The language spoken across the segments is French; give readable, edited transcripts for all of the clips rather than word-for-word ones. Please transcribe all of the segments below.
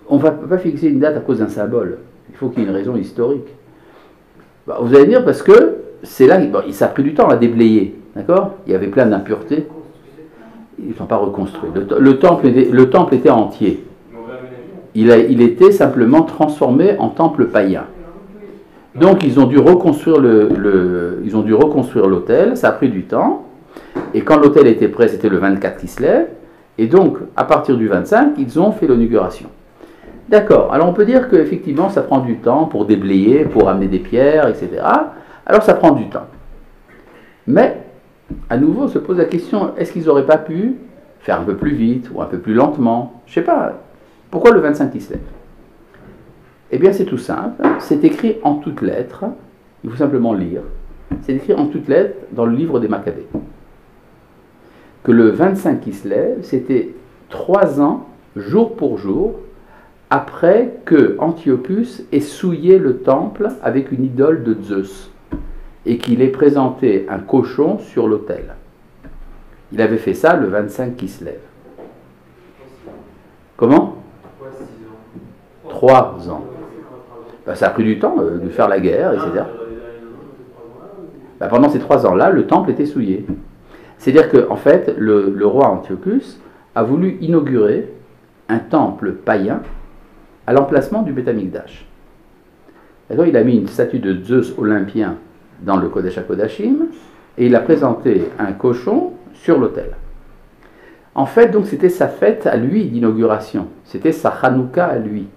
On ne va pas fixer une date à cause d'un symbole. Il faut qu'il y ait une raison historique. Bah, vous allez dire parce que c'est là, bon, ça a pris du temps à déblayer, d'accord? Il y avait plein d'impuretés. Ils ne sont pas reconstruits. Le temple était entier. Il était simplement transformé en temple païen. Donc ils ont dû reconstruire l'autel, ça a pris du temps. Et quand l'autel était prêt, c'était le 24 Kislev. Et donc, à partir du 25, ils ont fait l'inauguration. D'accord, alors on peut dire qu'effectivement, ça prend du temps pour déblayer, pour amener des pierres, etc. Alors ça prend du temps. Mais, à nouveau, se pose la question, est-ce qu'ils n'auraient pas pu faire un peu plus vite ou un peu plus lentement? Je ne sais pas. Pourquoi le 25 Kislev? Eh bien, c'est tout simple. C'est écrit en toutes lettres. Il faut simplement lire. C'est écrit en toutes lettres dans le livre des Maccabées. Que le 25 Kislev, c'était 3 ans, jour pour jour, après que Antiochus ait souillé le temple avec une idole de Zeus et qu'il ait présenté un cochon sur l'autel. Il avait fait ça le 25 Kislev. Comment? 3 ans. Ben, ça a pris du temps de faire la guerre, etc. Ben, pendant ces 3 ans-là, le temple était souillé. C'est-à-dire qu'en fait, le roi Antiochus a voulu inaugurer un temple païen à l'emplacement du Beth Amikdash. D'accord, il a mis une statue de Zeus olympien dans le Kodesh HaKodashim et il a présenté un cochon sur l'autel. En fait, donc, c'était sa fête à lui d'inauguration. C'était sa Hanouka à lui.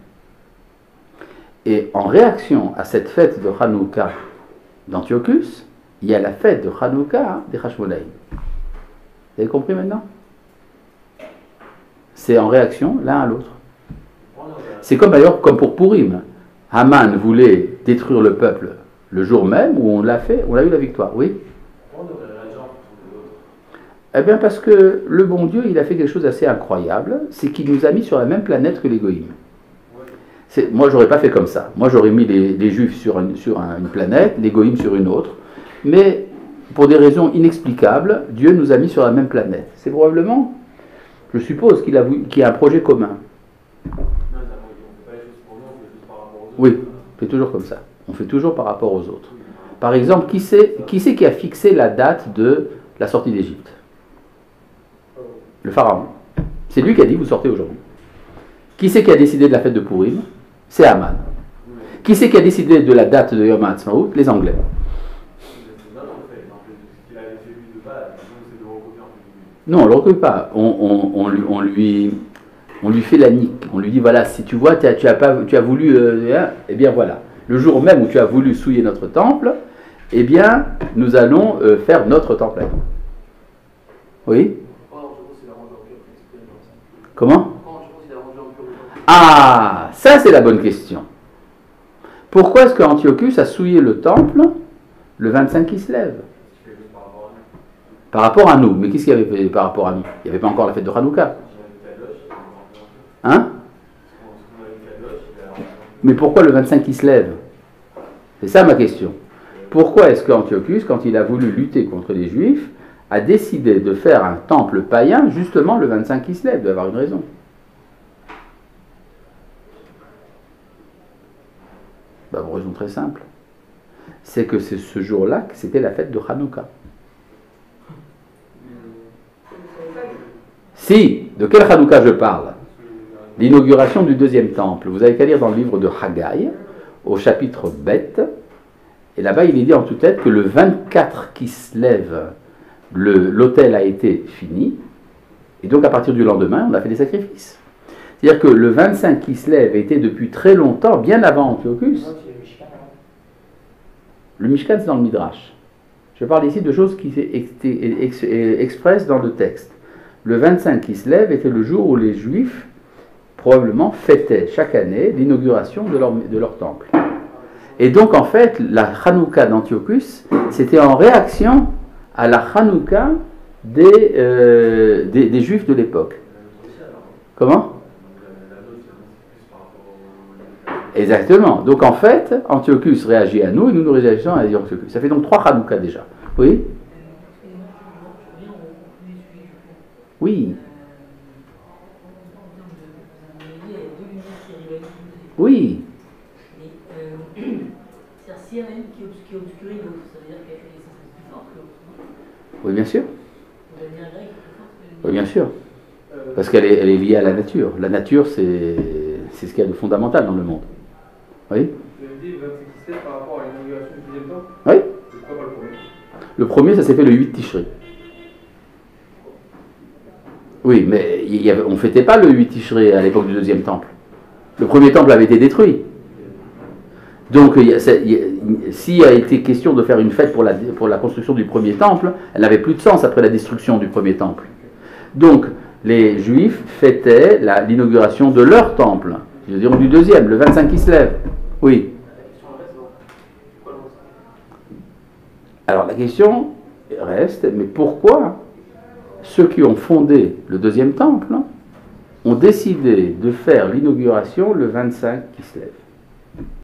Et en réaction à cette fête de Hanouka d'Antiochus, il y a la fête de Hanouka des Hashmonaïm. Vous avez compris maintenant? C'est en réaction l'un à l'autre. C'est comme d'ailleurs comme pour Purim. Haman voulait détruire le peuple le jour même où on l'a fait, on a eu la victoire. Oui? Eh bien parce que le bon Dieu, il a fait quelque chose d'assez incroyable, c'est qu'il nous a mis sur la même planète que les Goïms. Moi, j'aurais pas fait comme ça. Moi, j'aurais mis les Juifs sur une planète, les Goïms sur une autre. Mais pour des raisons inexplicables, Dieu nous a mis sur la même planète. C'est probablement, je suppose, qu'il y a un projet commun. Oui, on fait toujours comme ça. On fait toujours par rapport aux autres. Par exemple, qui c'est qui a fixé la date de la sortie d'Égypte? Le pharaon. C'est lui qui a dit vous sortez aujourd'hui. Qui c'est qui a décidé de la fête de Purim? C'est Haman. Qui c'est qui a décidé de la date de Yom HaAtzmaut? Les Anglais. Non, on ne le recopie pas. On lui fait la nique. On lui dit voilà, si tu vois, tu as voulu. Eh bien voilà. Le jour même où tu as voulu souiller notre temple, eh bien, nous allons faire notre temple. Oui? Comment? Ah, ça c'est la bonne question. Pourquoi est-ce qu'Antiochus a souillé le temple le 25 Kislev? Par rapport à nous. Mais qu'est-ce qu'il y avait par rapport à nous? Il n'y avait pas encore la fête de Hanouka. Hein? Mais pourquoi le 25 Kislev? C'est ça ma question. Pourquoi est-ce qu'Antiochus, quand il a voulu lutter contre les Juifs, a décidé de faire un temple païen justement le 25 Kislev? Il doit y avoir une raison. Ben, pour une raison très simple. C'est que c'est ce jour-là que c'était la fête de Hanouka. Si, de quel Hanouka je parle? L'inauguration du deuxième temple. Vous avez qu'à lire dans le livre de Haggai, au chapitre Bet, et là-bas il est dit en toute lettre que le 24 Kislev, l'autel a été fini, et donc à partir du lendemain, on a fait des sacrifices. C'est-à-dire que le 25 Kislev était depuis très longtemps, bien avant Antiochus. Le Mishkan, c'est dans le Midrash. Je parle ici de choses qui expressent dans le texte. Le 25 Kislev était le jour où les Juifs, probablement, fêtaient chaque année l'inauguration de leur temple. Et donc, en fait, la Hanouka d'Antiochus, c'était en réaction à la Hanouka des Juifs de l'époque. Comment? Exactement. Donc, en fait, Antiochus réagit à nous et nous réagissons à Antiochus. Ça fait donc 3 Hanouka déjà. Oui? Oui. Oui. Mais s'il y en a une qui obscurit l'autre, ça veut dire qu'elle est censée être plus forte que l'autre. Oui, bien sûr. La lumière grecque est plus forte que Oui, bien sûr. Parce qu'elle est, elle est liée à la nature. La nature, c'est ce qu'il y a de fondamental dans le monde. Oui. Vous avez dit 26 qui par rapport à l'inauguration du deuxième temps. Oui. Pourquoi pas le premier? Le premier, ça s'est fait le 8 Tishré. Oui, mais on ne fêtait pas le 8 Tishré à l'époque du deuxième temple. Le premier temple avait été détruit. Donc, s'il a été question de faire une fête pour la construction du premier temple, elle n'avait plus de sens après la destruction du premier temple. Donc, les Juifs fêtaient l'inauguration de leur temple, je veux dire du deuxième, le 25 qui se lève. Oui. Alors, la question reste, mais pourquoi ceux qui ont fondé le deuxième temple ont décidé de faire l'inauguration le 25 qui se lève?